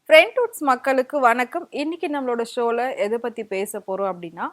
ஃப்ரெண்ட்வுட்ஸ் மக்களுக்கு வணக்கம். இன்னைக்கு நம்மளோட ஷோல எதை பத்தி பேச போறோம் அப்படின்னா,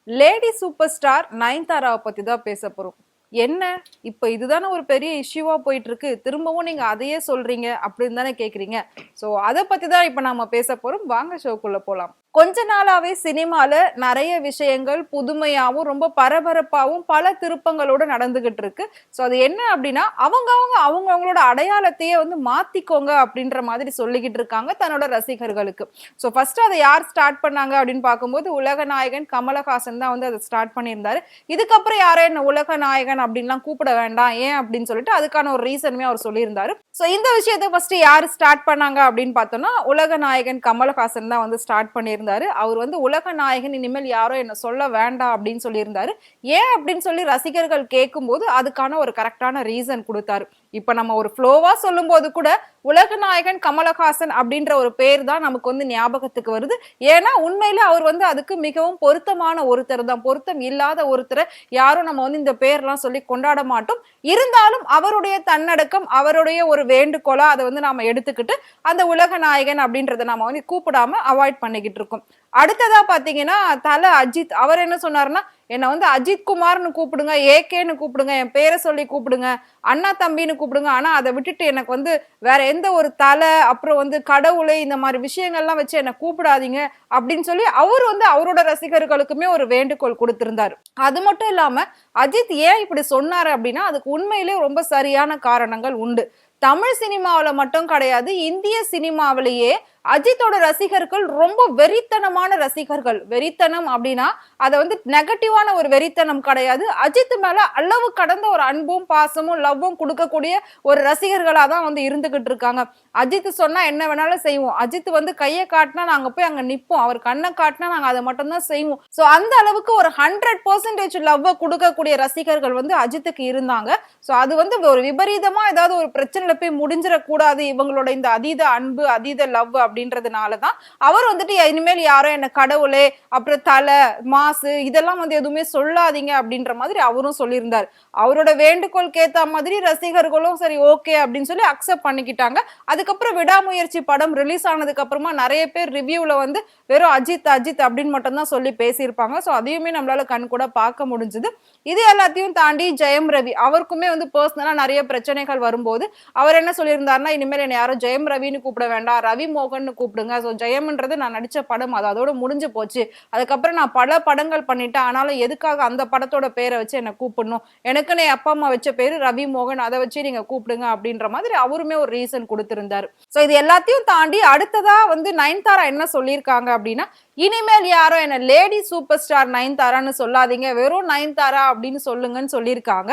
லேடி சூப்பர் ஸ்டார் நயன்தாராவை பத்தி தான் பேச போறோம். என்ன இப்ப இதுதானே ஒரு பெரிய இஷ்யூவா போயிட்டு இருக்கு, திரும்பவும் நீங்க அதையே சொல்றீங்க அப்படின்னு தானே கேக்குறீங்க. ஸோ அதை பத்தி தான் இப்ப நாம பேச போறோம். வாங்க ஷோக்குள்ள போலாம். கொஞ்ச நாளாவே சினிமால நிறைய விஷயங்கள் புதுமையாவும் ரொம்ப பரபரப்பாவும் பல திருப்பங்களோட நடந்துகிட்டு இருக்கு. ஸோ அது என்ன அப்படின்னா, அவங்கவங்களோட அடையாளத்தையே வந்து மாத்திக்கோங்க அப்படின்ற மாதிரி சொல்லிக்கிட்டு இருக்காங்க தன்னோட ரசிகர்களுக்கு. ஸோ ஃபர்ஸ்ட் அதை யார் ஸ்டார்ட் பண்ணாங்க அப்படின்னு பார்க்கும்போது உலக நாயகன் கமலஹாசன் தான் வந்து அதை ஸ்டார்ட் பண்ணியிருந்தாரு. இதுக்கப்புறம் யாரும் என்ன உலக நாயகன் அப்படின்லாம் கூப்பிட வேண்டாம், ஏன் அப்படின்னு சொல்லிட்டு அதுக்கான ஒரு ரீசனுமே அவர் சொல்லியிருந்தாரு. ஸோ இந்த விஷயத்தை ஃபர்ஸ்ட் யார் ஸ்டார்ட் பண்ணாங்க அப்படின்னு பார்த்தோம்னா உலக நாயகன் கமலஹாசன் தான் வந்து ஸ்டார்ட் பண்ணியிருந்தாரு. அவர் வந்து உலக நாயகன் இனிமேல் யாரும் என்ன சொல்ல வேண்டாம் அப்படின்னு சொல்லியிருந்தாரு. ஏன் அப்படின்னு சொல்லி ரசிகர்கள் கேட்கும்போது அதுக்கான ஒரு கரெக்டான ரீசன் கொடுத்தாரு. இப்ப நம்ம ஒரு ஃப்ளோவா சொல்லும் போது கூட உலக நாயகன் கமலஹாசன் அப்படின்ற ஒரு பேர் தான் நமக்கு வந்து ஞாபகத்துக்கு வருது. ஏன்னா உண்மையில அவர் வந்து அதுக்கு மிகவும் பொருத்தமான ஒருத்தர் தான். பொருத்தம் இல்லாத ஒருத்தரை யாரும் நம்ம வந்து இந்த பேர்லாம் சொல்லி கொண்டாட மாட்டோம். இருந்தாலும் அவருடைய தன்னடக்கம், அவருடைய ஒரு வேண்டுகோளா அதை வந்து நாம எடுத்துக்கிட்டு அந்த உலக நாயகன் அப்படின்றத நாம வந்து கூப்பிடாம அவாய்ட் பண்ணிக்கிட்டு இருக்கோம். அடுத்ததா பாத்தீங்கன்னா தல அஜித், அவர் என்ன சொன்னாருன்னா, என்னை வந்து அஜித் குமார்னு கூப்பிடுங்க, ஏகேன்னு கூப்பிடுங்க, என் பேரை சொல்லி கூப்பிடுங்க, அண்ணா தம்பின்னு கூப்பிடுங்க. ஆனா அதை விட்டுட்டு எனக்கு வந்து வேற எந்த ஒரு தலை, அப்புறம் வந்து கடவுளை, இந்த மாதிரி விஷயங்கள்லாம் வச்சு என்னை கூப்பிடாதீங்க அப்படின்னு சொல்லி அவர் வந்து அவரோட ரசிகர்களுக்குமே ஒரு வேண்டுகோள் கொடுத்திருந்தாரு. அது மட்டும் இல்லாம அஜித் ஏன் இப்படி சொன்னாரு அப்படின்னா அதுக்கு உண்மையிலேயே ரொம்ப சரியான காரணங்கள் உண்டு. தமிழ் சினிமாவில மட்டும் கிடையாது, இந்திய சினிமாவிலேயே அஜித்தோட ரசிகர்கள் ரொம்ப வெறித்தனமான ரசிகர்கள். வெறித்தனம் அப்படின்னா அதை வந்து நெகட்டிவான ஒரு வெறித்தனம் கிடையாது. அஜித் மேல அளவு கடந்த ஒரு அன்பும் பாசமும் லவ்வும் கொடுக்கக்கூடிய ஒரு ரசிகர்களா தான் வந்து இருந்துகிட்டு இருக்காங்க. அஜித் சொன்னா என்ன வேணாலும் செய்வோம், அஜித் வந்து கையை காட்டினா நாங்க போய் அங்க நிப்போம், அவர் கண்ணை காட்டினா நாங்க அதை மட்டும் தான் செய்வோம். சோ அந்த அளவுக்கு ஒரு 100% லவ்வை கொடுக்கக்கூடிய ரசிகர்கள் வந்து அஜித்துக்கு இருந்தாங்க. சோ அது வந்து ஒரு விபரீதமா ஏதாவது ஒரு பிரச்சனையில போய் முடிஞ்சிடக்கூடாது இவங்களோட இந்த அதீத அன்பு, அதீத லவ் அப்படின்றதுனாலதான் அவர் வந்துட்டு இனிமேல் யாரும் என்ன கடவுளே, அப்புறம் தலை, மாசு இதெல்லாம் வந்து எதுவுமே சொல்லாதீங்க அப்படின்ற மாதிரி அவரும் சொல்லியிருந்தார். அவரோட வேண்டுகோளுக்கு ஏத்த மாதிரி ரசிகர்களும் சரி ஓகே அப்படின்னு சொல்லி அக்செப்ட் பண்ணிக்கிட்டாங்க. அதுக்கப்புறம் விடாமுயற்சி படம் ரிலீஸ் ஆனதுக்கு அப்புறமா நிறைய பேர் ரிவ்யூல வந்து வெறும் அஜித் அஜித் அப்படின்னு மட்டும் தான் சொல்லி பேசியிருப்பாங்க. ஸோ அதையுமே நம்மளால கண் கூட பார்க்க முடிஞ்சது. இது எல்லாத்தையும் தாண்டி ஜெயம் ரவி, அவருக்குமே வந்து பர்சனலா நிறைய பிரச்சனைகள் வரும்போது அவர் என்ன சொல்லியிருந்தாருன்னா, இனிமேல் என்ன யாரும் ஜெயம் ரவின்னு கூப்பிட வேண்டாம், ரவி மோகன் கூப்பிடுங்க. ஸோ ஜெயம்ன்றது நான் நடிச்ச படம், அது அதோட முடிஞ்சு போச்சு. அதுக்கப்புறம் நான் பல படங்கள் பண்ணிட்டேன், ஆனாலும் எதுக்காக அந்த படத்தோட பேரை வச்சு என்ன கூப்பிடணும், எனக்குன்னு என் அப்பா அம்மா வச்ச பேரு ரவி மோகன், அதை வச்சு நீங்க கூப்பிடுங்க அப்படின்ற மாதிரி அவருமே ஒரு ரீசன் கொடுத்திருந்தாரு. ஸோ இது எல்லாத்தையும் தாண்டி அடுத்ததா வந்து நயன்தாரா என்ன சொல்லியிருக்காங்க அப்படின்னா, இனிமேல் யாரும் என்ன லேடி சூப்பர் ஸ்டார் நயன்தாரான்னு சொல்லாதீங்க, வெறும் நயன்தாரா அப்படின்னு சொல்லுங்கன்னு சொல்லியிருக்காங்க.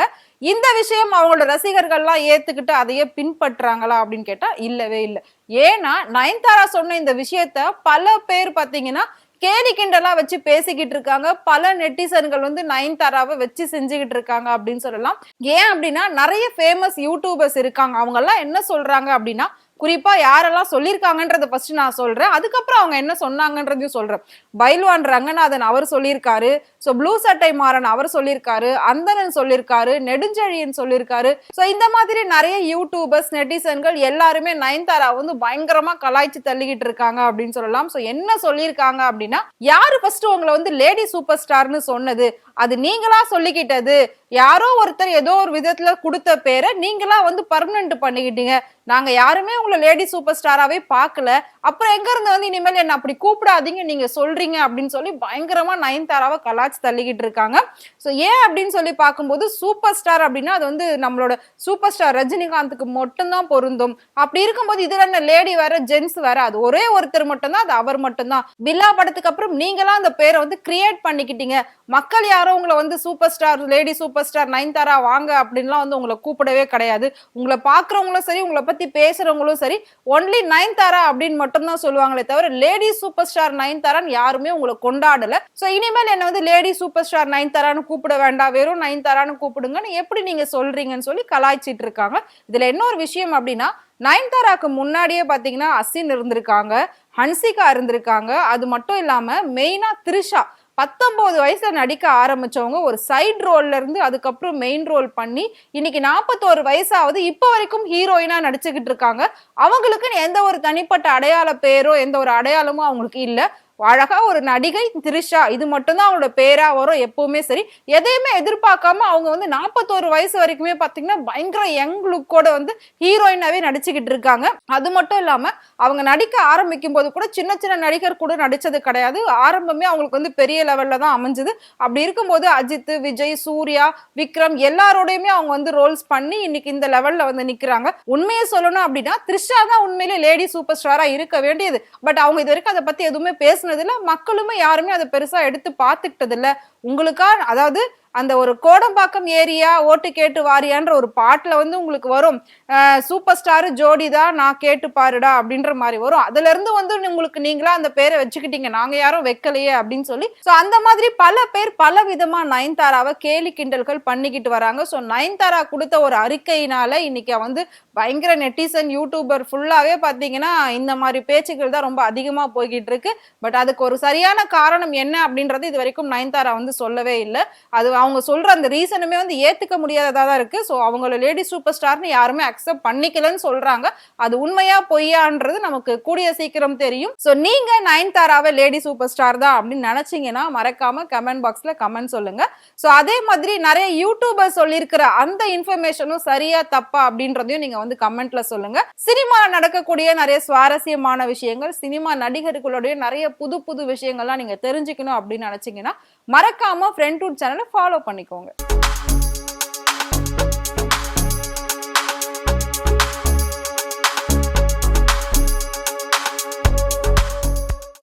இந்த விஷயம் அவங்களோட ரசிகர்கள்லாம் ஏத்துக்கிட்டு அதையே பின்பற்றாங்களா அப்படின்னு கேட்டா இல்லவே இல்லை. ஏன்னா நயன்தாரா சொன்ன இந்த விஷயத்த பல பேர் பாத்தீங்கன்னா கேலி கிண்டலா வச்சு பேசிக்கிட்டு இருக்காங்க. பல நெட்டிசன்கள் வந்து நயன்தாராவை வச்சு செஞ்சுக்கிட்டு இருக்காங்க அப்படின்னு சொல்லலாம். ஏன் அப்படின்னா நிறைய ஃபேமஸ் யூடியூபர்ஸ் இருக்காங்க. அவங்க எல்லாம் என்ன சொல்றாங்க அப்படின்னா, குறிப்பா யாரெல்லாம் சொல்லியிருக்காங்கன்றத ஃபர்ஸ்ட் நான் சொல்றேன், அதுக்கப்புறம் அவங்க என்ன சொன்னாங்கன்றதையும் சொல்றேன். பைல்வான் ரங்கநாதன் அவர் சொல்லியிருக்காரு, ஸோ ப்ளூ சட்டை மாறன் அவர் சொல்லியிருக்காரு, அந்தணன் சொல்லியிருக்காரு, நெடுஞ்செழியன் சொல்லியிருக்காரு. ஸோ இந்த மாதிரி நிறைய யூடியூபர்ஸ் நெட்டிசன்கள் எல்லாருமே நயன்தாரா வந்து பயங்கரமா கலாய்ச்சி தள்ளிக்கிட்டு இருக்காங்க அப்படின்னு சொல்லலாம். ஸோ என்ன சொல்லியிருக்காங்க அப்படின்னா, யாரு ஃபர்ஸ்ட் உங்களை வந்து லேடி சூப்பர் ஸ்டார்னு சொன்னது, அது நீங்களா சொல்லிக்கிட்டது, யாரோ ஒருத்தர் ஏதோ ஒரு விதத்துல கொடுத்த பேரை நீங்களா வந்து பர்மனன்ட் பண்ணிக்கிட்டீங்க, நாங்க யாருமே உங்களை லேடி சூப்பர் ஸ்டாராவே பார்க்கல, அப்புறம் எங்க இருந்து வந்து இனிமேல் என்ன அப்படி கூப்பிடாதீங்க நீங்க சொல்றீங்க அப்படின்னு சொல்லி பயங்கரமா நயன்தாராவை கலாச்சி தள்ளிக்கிட்டு இருக்காங்க. ஸோ ஏன் அப்படின்னு சொல்லி பார்க்கும்போது சூப்பர் ஸ்டார் அப்படின்னா அது வந்து நம்மளோட சூப்பர் ஸ்டார் ரஜினிகாந்துக்கு மட்டும்தான் பொருந்தும். அப்படி இருக்கும்போது இதுல என்ன லேடி வேற ஜென்ஸ் வேற, அது ஒரே ஒருத்தர் மட்டும்தான், அது அவர் மட்டும்தான். பில்லா படத்துக்கு அப்புறம் நீங்களா அந்த பேரை வந்து கிரியேட் பண்ணிக்கிட்டீங்க. மக்கள் யாரும் உங்களை வந்து super star lady super star Nayanthara வாங்க அப்படின்லாம் வந்து உங்களை கூப்பிடவே கிடையாது. உங்களை பாக்குறவங்களும் சரி, உங்களை பத்தி பேசுறவங்களும் சரி, ஒன்லி நயன்தாரா அப்படின்னு மட்டும் தான் சொல்லுவாங்களே தவிர லேடி சூப்பர் ஸ்டார் நயன்தாரான்னு யாருமே உங்களை கொண்டாடல. சோ இனிமேல் என்ன வந்து லேடி சூப்பர் ஸ்டார் நயன்தாரான்னு கூப்பிட வேண்டாம், வெறும் நயன்தாரான்னு கூப்பிடுங்கன்னு எப்படி நீங்க சொல்றீங்கன்னு சொல்லி கலாய்ச்சிட்டு இருக்காங்க. இதுல இன்னொரு விஷயம் அப்படின்னா, நயன்தாராக்கு முன்னாடியே பாத்தீங்கன்னா அசின் இருந்திருக்காங்க, ஹன்சிகா இருந்திருக்காங்க. அது மட்டும் இல்லாம மெயினா த்ரிஷா, 19 வயசுல நடிக்க ஆரம்பிச்சவங்க ஒரு சைடு ரோல்ல இருந்து அதுக்கப்புறம் மெயின் ரோல் பண்ணி இன்னைக்கு 41 வயசாவது இப்ப வரைக்கும் ஹீரோயினா நடிச்சுக்கிட்டு இருக்காங்க. அவங்களுக்குன்னு எந்த ஒரு தனிப்பட்ட அடையாள பேரோ எந்த ஒரு அடையாளமும் அவங்களுக்கு இல்ல. அழகா ஒரு நடிகை திரிஷா, இது மட்டும்தான் அவங்களோட பேரா வரும் எப்பவுமே. சரி, எதையுமே எதிர்பார்க்காம அவங்க வந்து 41 வயசு வரைக்குமே பாத்தீங்கன்னா பயங்கர யங் லுக்கோட வந்து ஹீரோயினாவே நடிச்சுக்கிட்டு இருக்காங்க. அது மட்டும் இல்லாம அவங்க நடிக்க ஆரம்பிக்கும் போது கூட சின்ன சின்ன நடிகர் கூட நடிச்சது கிடையாது. ஆரம்பமே அவங்களுக்கு வந்து பெரிய லெவல்ல தான் அமைஞ்சது. அப்படி இருக்கும்போது அஜித், விஜய், சூர்யா, விக்ரம் எல்லாரோடையுமே அவங்க வந்து ரோல்ஸ் பண்ணி இன்னைக்கு இந்த லெவல்ல வந்து நிக்கிறாங்க. உண்மையை சொல்லணும் அப்படின்னா த்ரிஷா தான் உண்மையிலே லேடி சூப்பர் ஸ்டாரா இருக்க வேண்டியது. பட் அவங்க இது வரைக்கும் அதை பத்தி எதுவுமே பேசுனதில்ல, மக்களுமே யாருமே அதை பெருசா எடுத்து பார்த்துக்கிட்டது இல்ல. உங்களுக்கா, அதாவது அந்த ஒரு கோடம்பாக்கம் ஏரியா ஓட்டு கேட்டு வாரியான்ற ஒரு பாட்டுல வந்து உங்களுக்கு வரும், சூப்பர் ஸ்டார் ஜோடி தான் நான் கேட்டு பாருடா அப்படின்ற மாதிரி வரும். அதுல இருந்து வந்து உங்களுக்கு நீங்களா அந்த பேரை வச்சுக்கிட்டீங்க, நாங்க யாரும் வைக்கலையே அப்படின்னு சொல்லி. சோ அந்த மாதிரி பல பேர் பல விதமா நயன்தாராவை கேலி கிண்டல்கள் பண்ணிக்கிட்டு வராங்க. சோ நயன்தாரா கொடுத்த ஒரு அறிக்கையினால இன்னைக்கு வந்து பயங்கர நெட்டிசன் யூடியூபர் ஃபுல்லாவே பாத்தீங்கன்னா இந்த மாதிரி பேச்சுக்கள் தான் ரொம்ப அதிகமா போய்கிட்டு இருக்கு. பட் அதுக்கு ஒரு சரியான காரணம் என்ன அப்படின்றது இது வரைக்கும் நயன்தாரா வந்து சொல்லவே இல்லை. அது அவங்க சொல்ற அந்த ரீசனுமே வந்து ஏத்துக்க முடியாததா தான் இருக்கு. சோ அவங்கள லேடி சூப்பர் ஸ்டார்னு யாருமே அக்செப்ட் பண்ணிக்கலன்னு சொல்றாங்க. அது உண்மையா பொய்யான்றது நமக்கு கூடிய சீக்கிரம் தெரியும். சோ நீங்க நயன்தாராவை லேடி சூப்பர் ஸ்டார் தான் அப்படின்னு நினைச்சீங்கன்னா மறக்காம கமெண்ட் பாக்ஸ்ல கமெண்ட் சொல்லுங்க. சோ அதே மாதிரி நிறைய யூடியூபர் சொல்லியிருக்கிற அந்த இன்ஃபர்மேஷனும் சரியா தப்பா அப்படின்றதையும் நீங்க வந்து கமெண்ட்ல சொல்லுங்க. சினிமால நடக்கக்கூடிய நிறைய சுவாரஸ்யமான விஷயங்கள், சினிமா நடிகர்களுடைய நிறைய புது புது விஷயங்கள்லாம் நீங்க தெரிஞ்சுக்கணும் அப்படின்னு நினைச்சீங்கன்னா மறக்காம ஃப்ரெண்ட்வுட் சேனலை ஃபாலோ பண்ணிக்கோங்க.